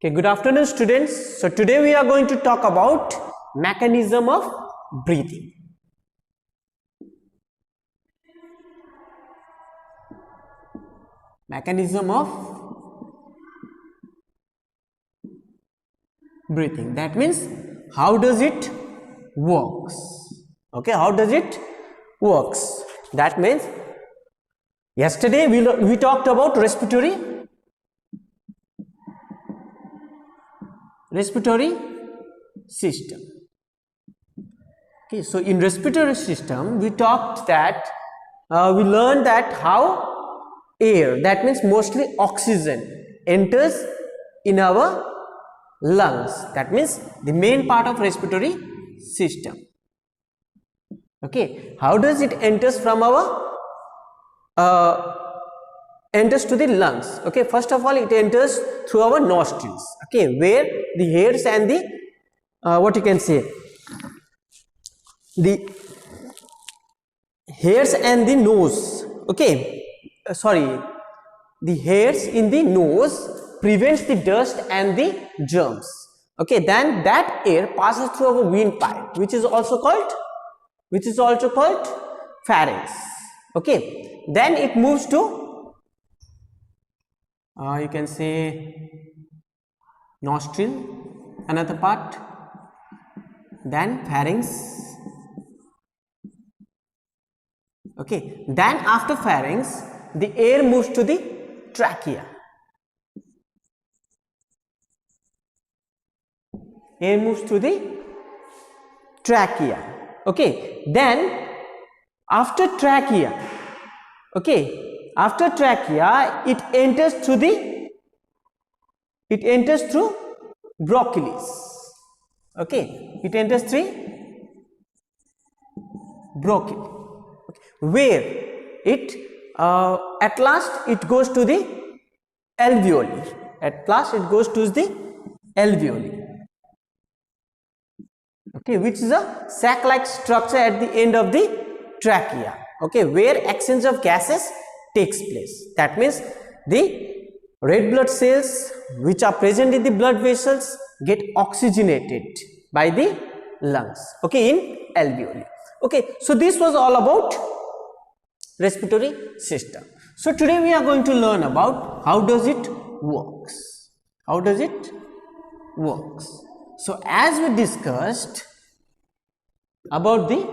Okay, good afternoon students. So today we are going to talk about mechanism of breathing. Mechanism of breathing. That means how does it works? Okay, how does it works? That means yesterday we talked about respiratory system. Okay, so in respiratory system we talked that we learned that how air, that means mostly oxygen, enters in our lungs. That means the main part of respiratory system. Okay, how does it enters from our enters to the lungs? Okay, first of all it enters through our nostrils. Okay, where the hairs and the what you can say, the hairs and the nose, okay, the hairs in the nose prevents the dust and the germs. Okay, then that air passes through our windpipe, which is also called pharynx. Okay, then it moves to you can say nostril, another part, then pharynx. Okay, then after pharynx the air moves to the trachea. Air moves to the trachea. Okay, then after trachea, okay, after trachea it enters through bronchioles. Okay, it enters through bronchiole, where it at last it goes to the alveoli. Okay, which is a sac-like structure at the end of the trachea. Okay, where exchange of gases takes place. That means the red blood cells which are present in the blood vessels get oxygenated by the lungs. Okay, in alveoli. Okay, so this was all about respiratory system. So today we are going to learn about how does it works. So as we discussed about the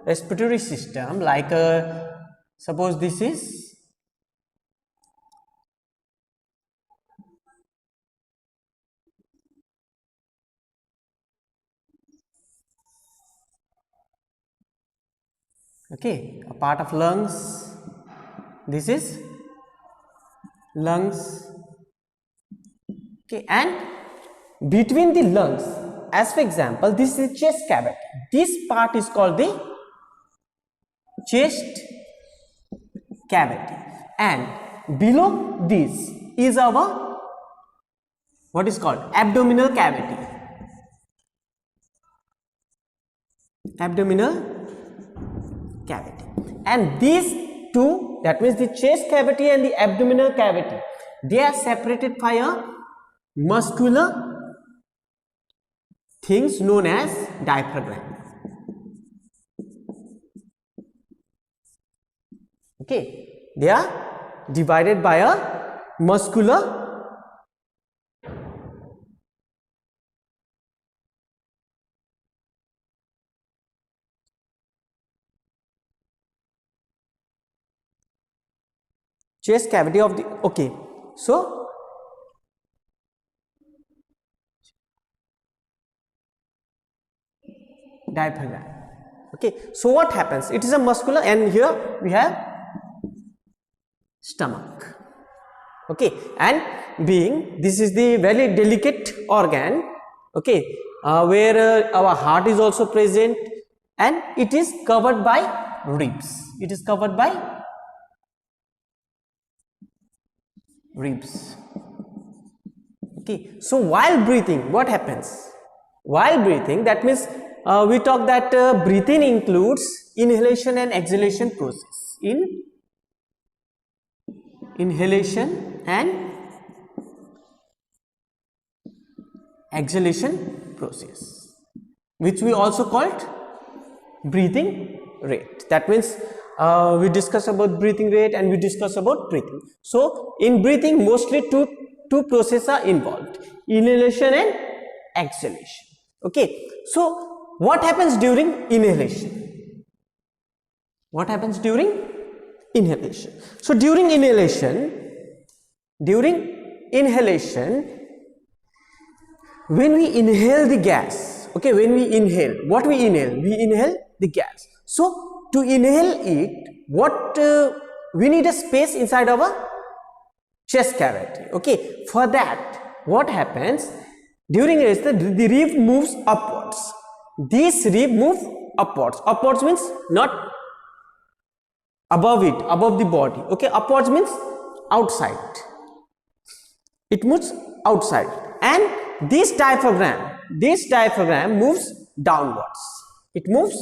respiratory system, like suppose this is okay, a part of lungs. This is lungs. Okay, and between the lungs, as for example, this is chest cavity. This part is called the chest cavity, and below this is our what is called abdominal cavity. And these two, that means the chest cavity and the abdominal cavity, they are separated by a muscular things known as diaphragm. Okay, they are divided by a muscular chest cavity of the, okay, so diaphragm. Okay, so what happens? It is a muscular, and here we have stomach. Okay, and being this is the very delicate organ, okay, where our heart is also present, and it is covered by ribs. Okay, so while breathing, what happens? While breathing, that means we talk that breathing includes inhalation and exhalation process. Inhalation and exhalation process, which we also called breathing rate. That means we discuss about breathing rate and we discuss about breathing. So in breathing, mostly two processes are involved: inhalation and exhalation. Okay, so what happens during inhalation? What happens during inhalation? So during inhalation, when we inhale the gas, okay, when we inhale, what we inhale? We inhale the gas. So to inhale it, what we need a space inside our chest cavity. Okay, for that, what happens? During this, the rib moves upwards. This rib move upwards. Upwards means not above it, above the body. Okay, upwards means outside. It moves outside, and this diaphragm moves downwards. It moves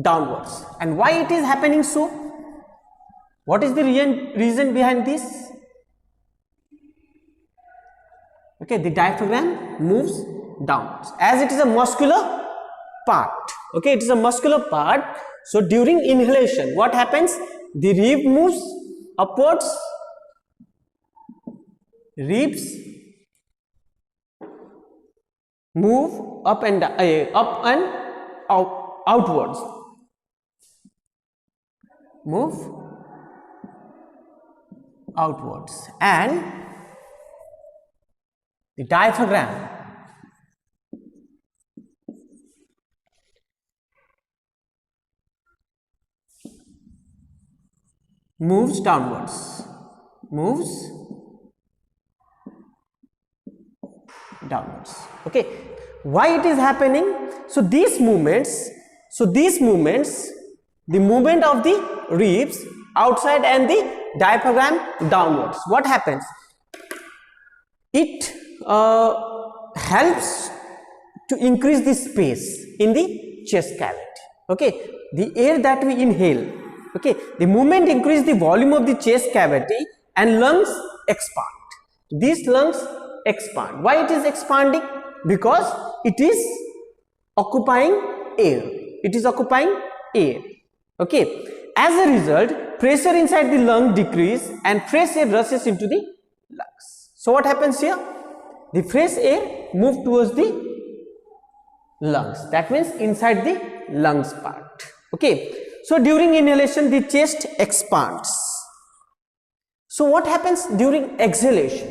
downwards. And why it is happening so? What is the reason behind this? Okay, the diaphragm moves downwards as it is a muscular part. Okay, it is a muscular part. So during inhalation, what happens? The rib moves upwards. Ribs move up and outwards. Move outwards, and the diaphragm moves downwards. Okay, why it is happening? So these movements, the movement of the ribs outside and the diaphragm downwards, what happens? It helps to increase the space in the chest cavity. Okay, the air that we inhale, okay, the movement increase the volume of the chest cavity and lungs expand. These lungs expand. Why it is expanding? Because it is occupying air. Okay, as a result, pressure inside the lung decrease and fresh air rushes into the lungs. So what happens here? The fresh air move towards the lungs. That means inside the lungs part. Okay, so during inhalation, the chest expands. So what happens during exhalation?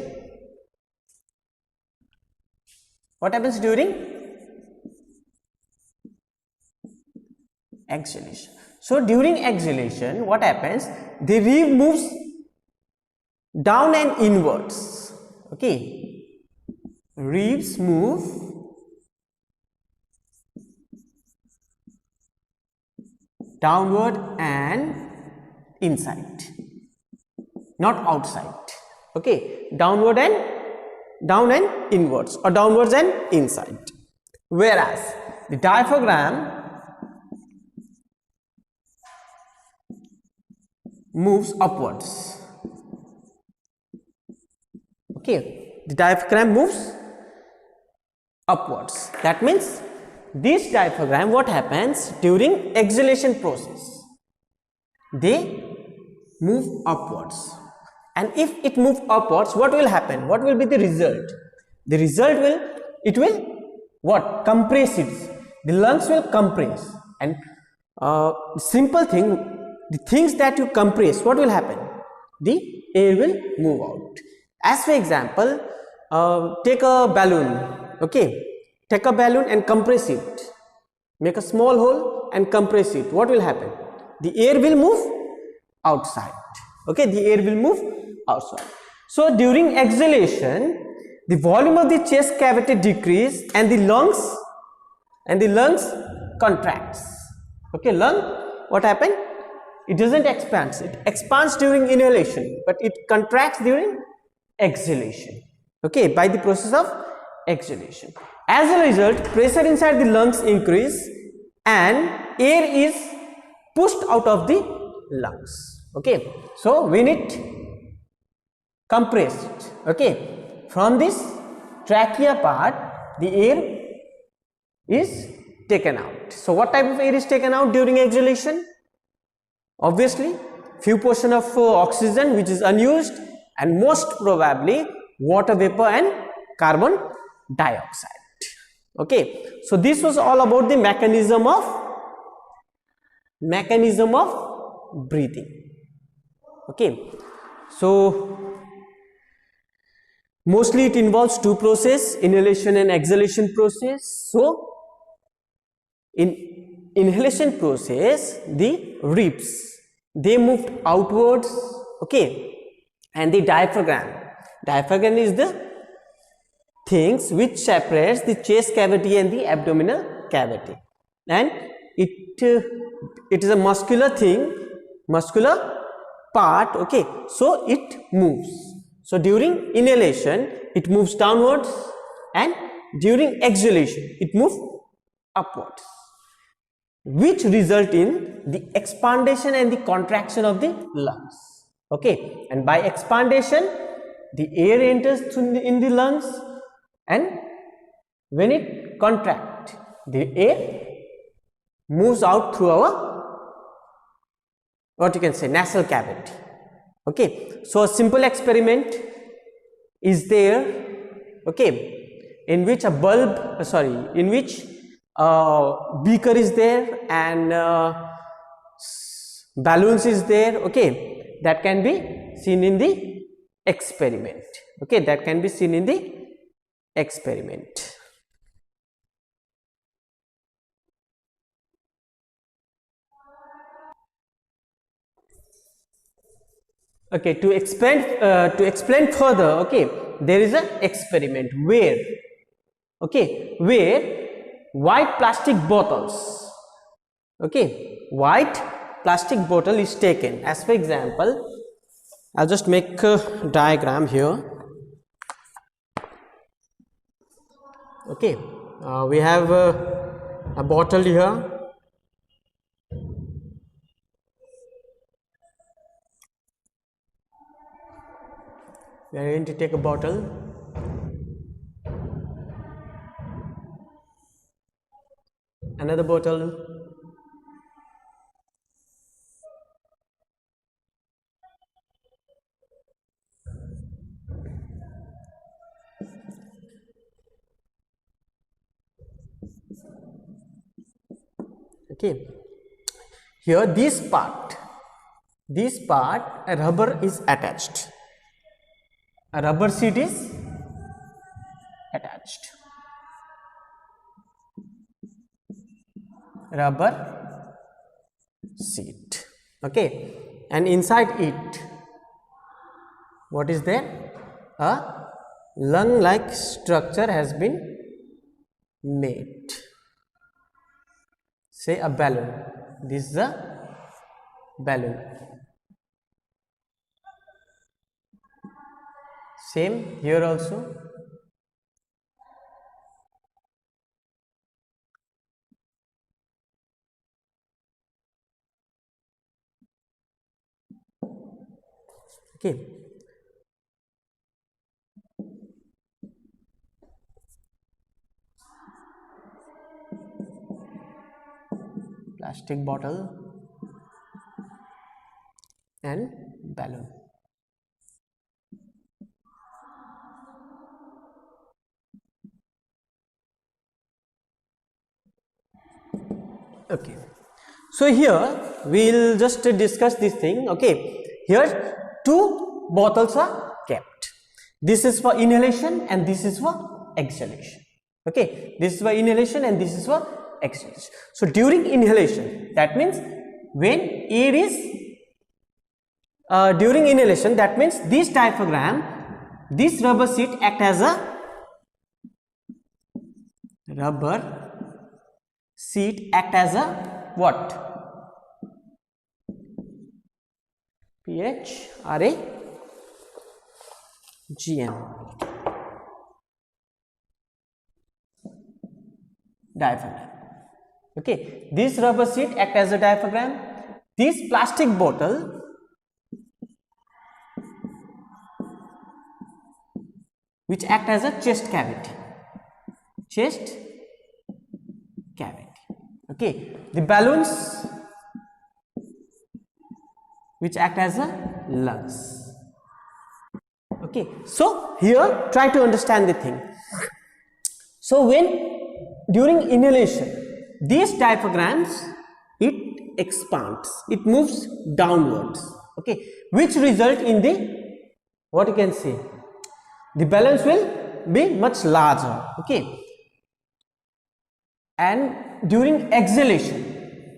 What happens during exhalation? So during exhalation, what happens? The rib moves down and inwards. Okay, ribs move downward and inside, not outside. Okay, down and inwards, or downwards and inside. Whereas the diaphragm moves upwards. Okay, the diaphragm moves upwards. That means this diaphragm, what happens during exhalation process? They move upwards. And if it moves upwards, what will happen? What will be the result? The result will compress it. The lungs will compress. And simple thing, the things that you compress, what will happen? The air will move out. As for example, take a balloon. Okay, take a balloon and compress it. Make a small hole and compress it. What will happen? The air will move outside. Okay, the air will move outside. So during exhalation, the volume of the chest cavity decrease and the lungs contracts. Okay, lung, what happened? It doesn't expand. It expands during inhalation, but it contracts during exhalation. Okay, by the process of exhalation. As a result, pressure inside the lungs increase and air is pushed out of the lungs. Okay, so when it compressed, okay, from this trachea part the air is taken out. So what type of air is taken out during exhalation? Obviously few portion of oxygen which is unused, and most probably water vapor and carbon dioxide. Okay, so this was all about the mechanism of breathing. Okay, so mostly it involves two process, inhalation and exhalation process. So in inhalation process the ribs they moved outwards, okay, and the diaphragm is the things which separates the chest cavity and the abdominal cavity, and it is a muscular part, okay, so it moves. So during inhalation it moves downwards, and during exhalation it moves upwards, which result in the expandation and the contraction of the lungs. Okay, and by expandation the air enters in the lungs, and when it contracts the air moves out through our, what you can say, nasal cavity. Okay, so a simple experiment is there, okay, in which a beaker is there and balloons is there, okay, that can be seen in the experiment. Okay, that can be seen in the experiment. Okay, to explain further, okay, there is an experiment where, okay, where white plastic bottles, okay, white plastic bottle is taken. As for example, I'll just make a diagram here. Okay, we have a bottle here. We are going to take a bottle, another bottle, okay. Here this part a rubber is attached, a rubber sheet is attached, rubber sheet, okay, and inside it what is there? A lung like structure has been made, say a balloon. This is a balloon, same here also. Okay, plastic bottle and balloon. Okay, so here we will just discuss this thing. Okay, here two bottles are kept. This is for inhalation and this is for exhalation. Okay, this is for inhalation and this is for exhalation. So during inhalation, that means when air is during inhalation, that means this diaphragm, this rubber sheet act as a what? PHRAGM, diaphragm. Okay, this rubber sheet act as a diaphragm. This plastic bottle which act as a chest cavity. Chest cavity. Okay, the balloons which act as a lungs. Okay, so here try to understand the thing. So when during inhalation, these diaphragms, it expands, it moves downwards, okay, which result in the, what you can say, the balloons will be much larger, okay. And during exhalation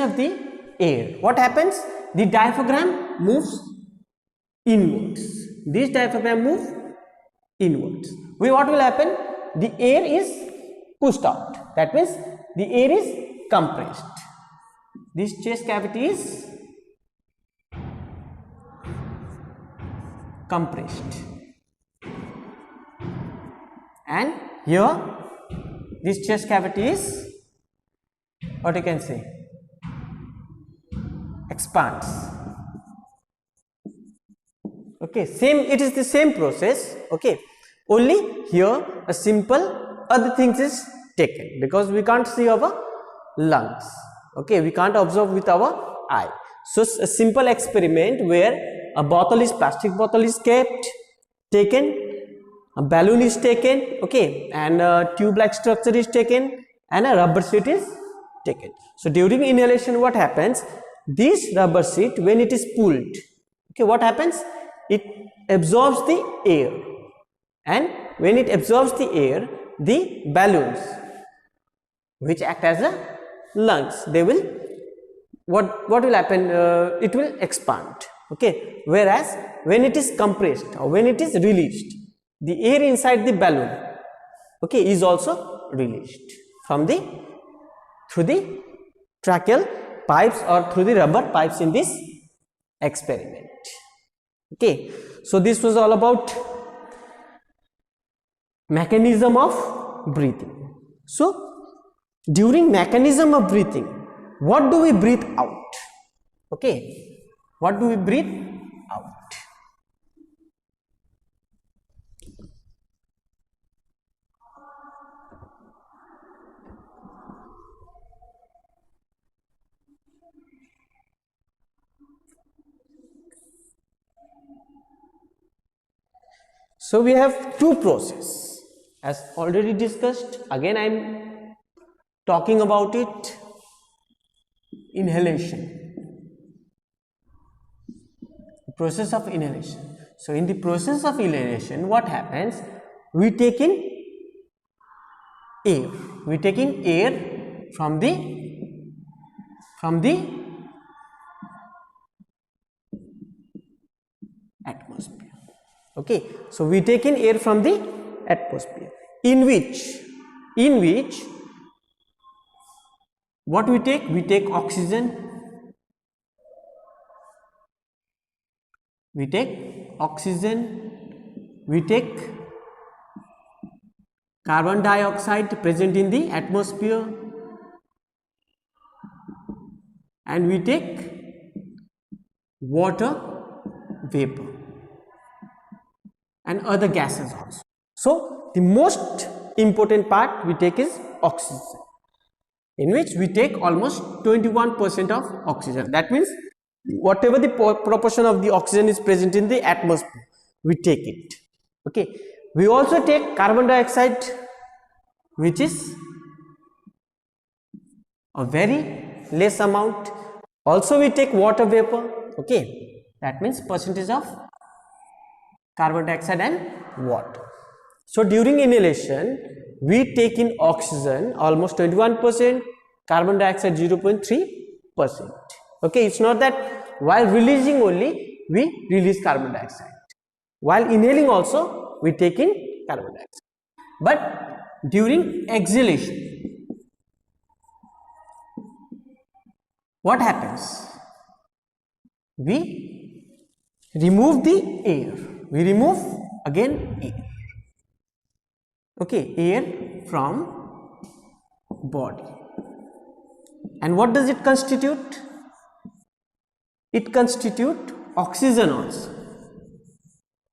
of the air, what happens? The diaphragm moves inwards. This diaphragm move inwards. What will happen? The air is pushed out. That means the air is compressed. This chest cavity is compressed, and here this chest cavity is, what you can say, expands. Okay, same, it is the same process, okay, only here a simple other things is taken, because we can't see our lungs, okay, we can't observe with our eye. So a simple experiment where a bottle is, plastic bottle is kept, taken, a balloon is taken, okay, and a tube like structure is taken, and a rubber sheet is taken. So during inhalation, what happens? This rubber sheet, when it is pulled, okay, what happens? It absorbs the air, and when it absorbs the air, the balloons which act as a lungs, they will, what will happen? It will expand, okay, whereas when it is compressed or when it is released, the air inside the balloon, okay, is also released from the, through the tracheal pipes or through the rubber pipes in this experiment. Okay, so this was all about mechanism of breathing. So during mechanism of breathing, what do we breathe out? Okay, what do we breathe out? So we have two processes, as already discussed. Again, I am talking about it. Inhalation, the process of inhalation. So in the process of inhalation, what happens? We take in air. We take in air from the atmosphere. Okay, so we take in air from the atmosphere, in which what we take? We take oxygen, we take carbon dioxide present in the atmosphere, and we take water vapor and other gases also. So the most important part we take is oxygen, in which we take almost 21% of oxygen. That means whatever the proportion of the oxygen is present in the atmosphere, we take it. Okay, we also take carbon dioxide, which is a very less amount. Also we take water vapor. Okay, that means percentage of carbon dioxide and water. So during inhalation, we take in oxygen almost 21%, carbon dioxide 0.3%. Okay, it's not that while releasing only we release carbon dioxide. While inhaling also we take in carbon dioxide. But during exhalation, what happens? We remove the air. We remove again air. Okay, air from body. And what does it constitute? It constitutes oxygen also.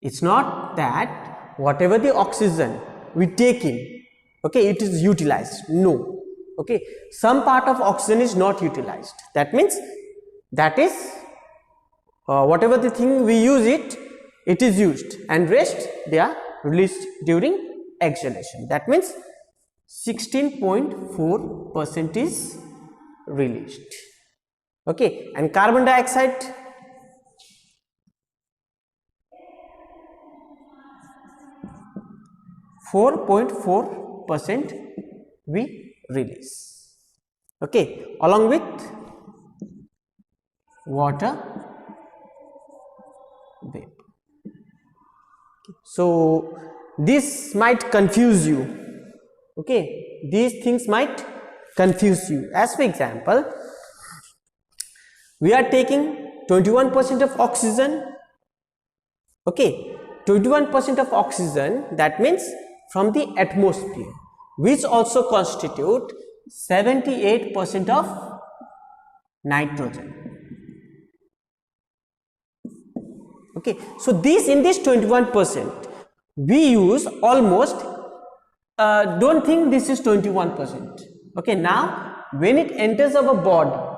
It's not that whatever the oxygen we take in, okay, it is utilized. No. Okay, some part of oxygen is not utilized. That means that is whatever the thing we use it is used, and rest they are released during exhalation. That means 16.4% is released. Okay, and carbon dioxide, (4.4%) we release. Okay, along with water vapor. So this might confuse you. Okay, these things might confuse you. As for example, we are taking 21% of oxygen. Okay, 21% of oxygen, that means from the atmosphere, which also constitute 78% of nitrogen. Okay, so this, in this 21%, we use almost, don't think this is 21%. Okay, now when it enters our body,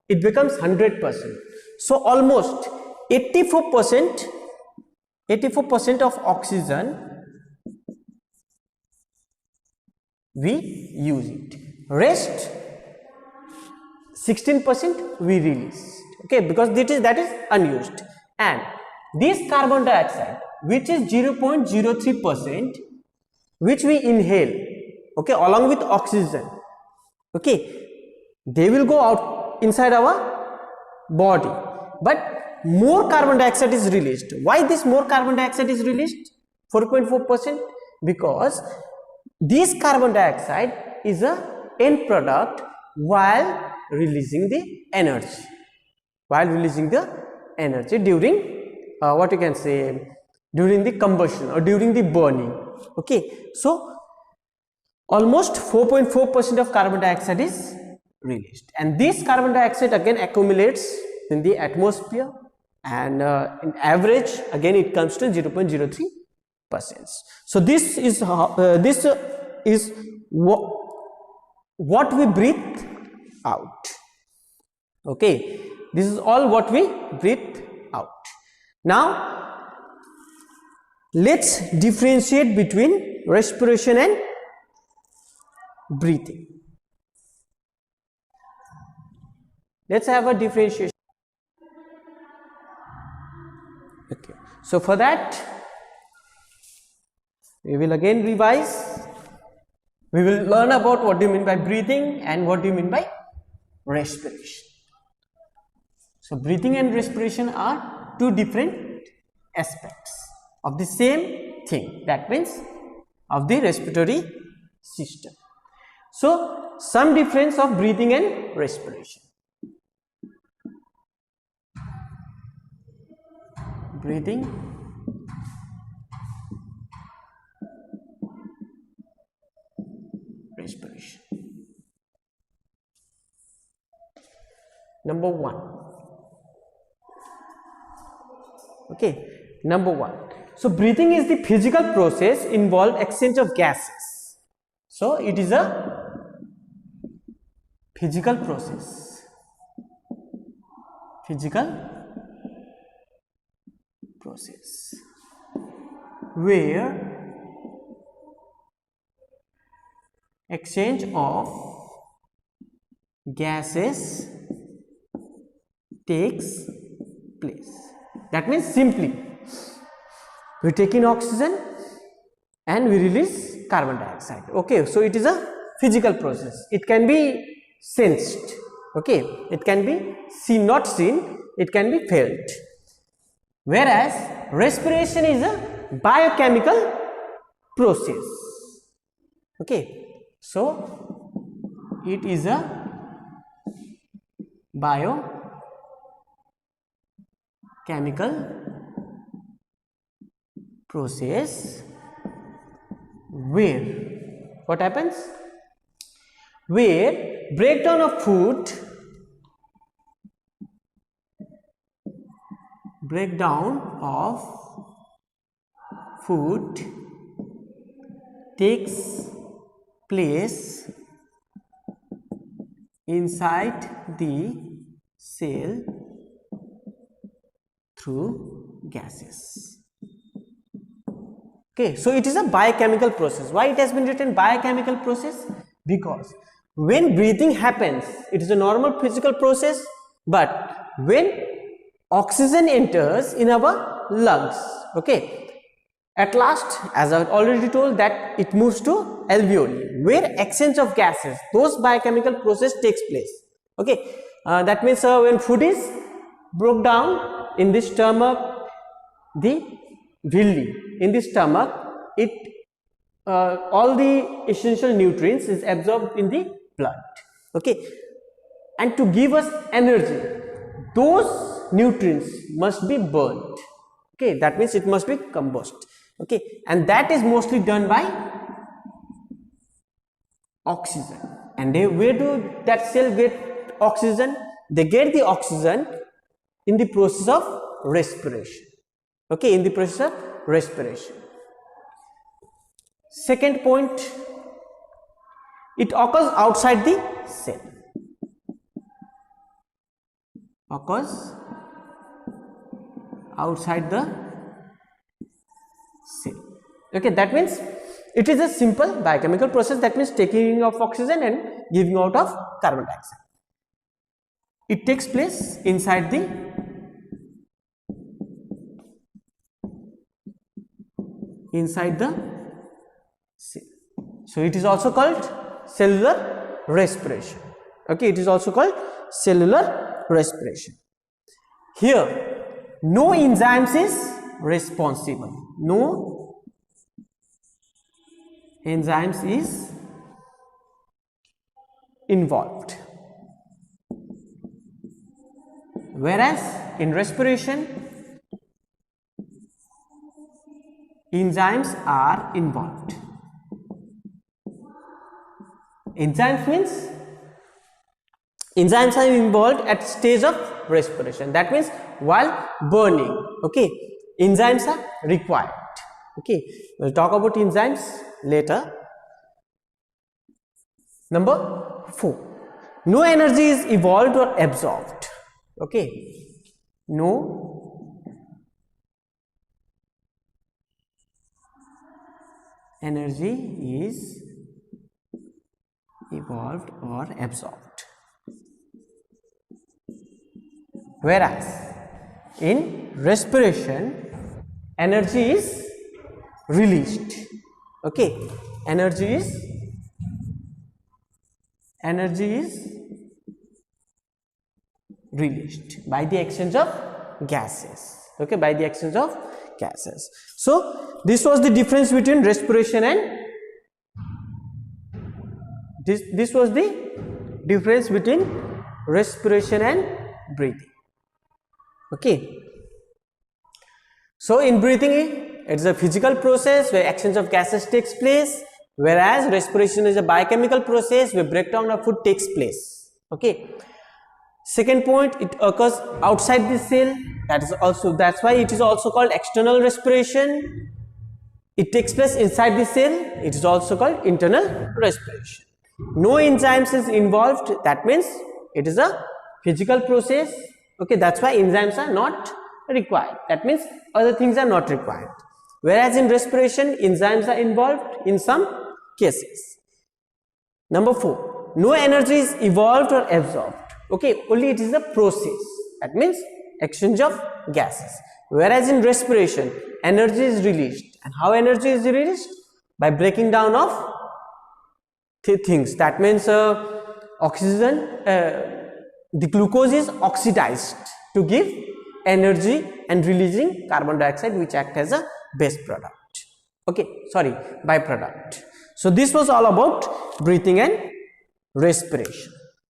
it becomes 100%. So almost 84% of oxygen we use it. Rest 16% we release. Okay, because that is unused. And this carbon dioxide, which is 0.03%, which we inhale, okay, along with oxygen, okay, they will go out inside our body, but more carbon dioxide is released. Why this more carbon dioxide is released? 4.4%, because this carbon dioxide is a end product while releasing the energy, during what you can say, during the combustion or during the burning. Okay, so almost 4.4% of carbon dioxide is released, and this carbon dioxide again accumulates in the atmosphere, and in average again it comes to 0.03%. So this is what we breathe out. Okay, this is all what we breathe out. Now let's differentiate between respiration and breathing. Let's have a differentiation. Okay, so for that we will again revise. We will learn about what do you mean by breathing and what do you mean by respiration. So breathing and respiration are two different aspects of the same thing, that means of the respiratory system. So some difference of breathing and respiration. Breathing, respiration. Number one. Okay, number one. So breathing is the physical process involved exchange of gases. So it is a physical process. Where exchange of gases takes place. That means simply we take in oxygen and we release carbon dioxide. Okay, so it is a physical process. It can be sensed. Okay, it can be seen, not seen, it can be felt. Whereas respiration is a biochemical process. Okay, so it is a biochemical process where what happens? Where breakdown of food, food takes place inside the cell through gases. Okay, so it is a biochemical process. Why it has been written biochemical process? Because when breathing happens, it is a normal physical process, but when oxygen enters in our lungs, okay, at last, as I already told, that it moves to alveoli, where exchange of gases, those biochemical process takes place. Okay, that means when food is broke down in the stomach, the villi in the stomach, it all the essential nutrients is absorbed in the blood. Okay, and to give us energy, those nutrients must be burnt. Okay, that means it must be combusted. Okay, and that is mostly done by oxygen. And where do that cell get oxygen? They get the oxygen in the process of respiration. Okay, in the process of respiration. Second point, it occurs outside the cell. Occurs outside the cell. Okay, that means it is a simple biochemical process, that means taking of oxygen and giving out of carbon dioxide. It takes place inside the cell. So it is also called cellular respiration. Okay, it is also called cellular respiration. Here, no enzymes is responsible. No enzymes is involved. Whereas in respiration, enzymes are involved. Enzymes means enzymes are involved at stage of respiration. That means while burning, okay, enzymes are required. Okay, we'll talk about enzymes later. Number 4, no energy is evolved or absorbed. Okay, no energy is evolved or absorbed. Whereas in respiration, energy is released. Okay, energy is released by the exchange of gases. Okay, by the exchange of gases. So this was the difference between respiration and this was the difference between respiration and breathing. Okay, so in breathing, it is a physical process where exchange of gases takes place, whereas respiration is a biochemical process where breakdown of food takes place. Okay, second point, it occurs outside the cell. That's why it is also called external respiration. It takes place inside the cell. It is also called internal respiration. No enzymes is involved. That means it is a physical process. Okay, that's why enzymes are not required. That means other things are not required. Whereas in respiration, enzymes are involved in some cases. Number 4, no energy is evolved or absorbed. Okay, only it is a process. That means exchange of gases. Whereas in respiration, energy is released. And how energy is released? By breaking down of things. That means oxygen, the glucose is oxidized to give energy and releasing carbon dioxide, which act as a base product. Okay, sorry, byproduct. So this was all about breathing and respiration.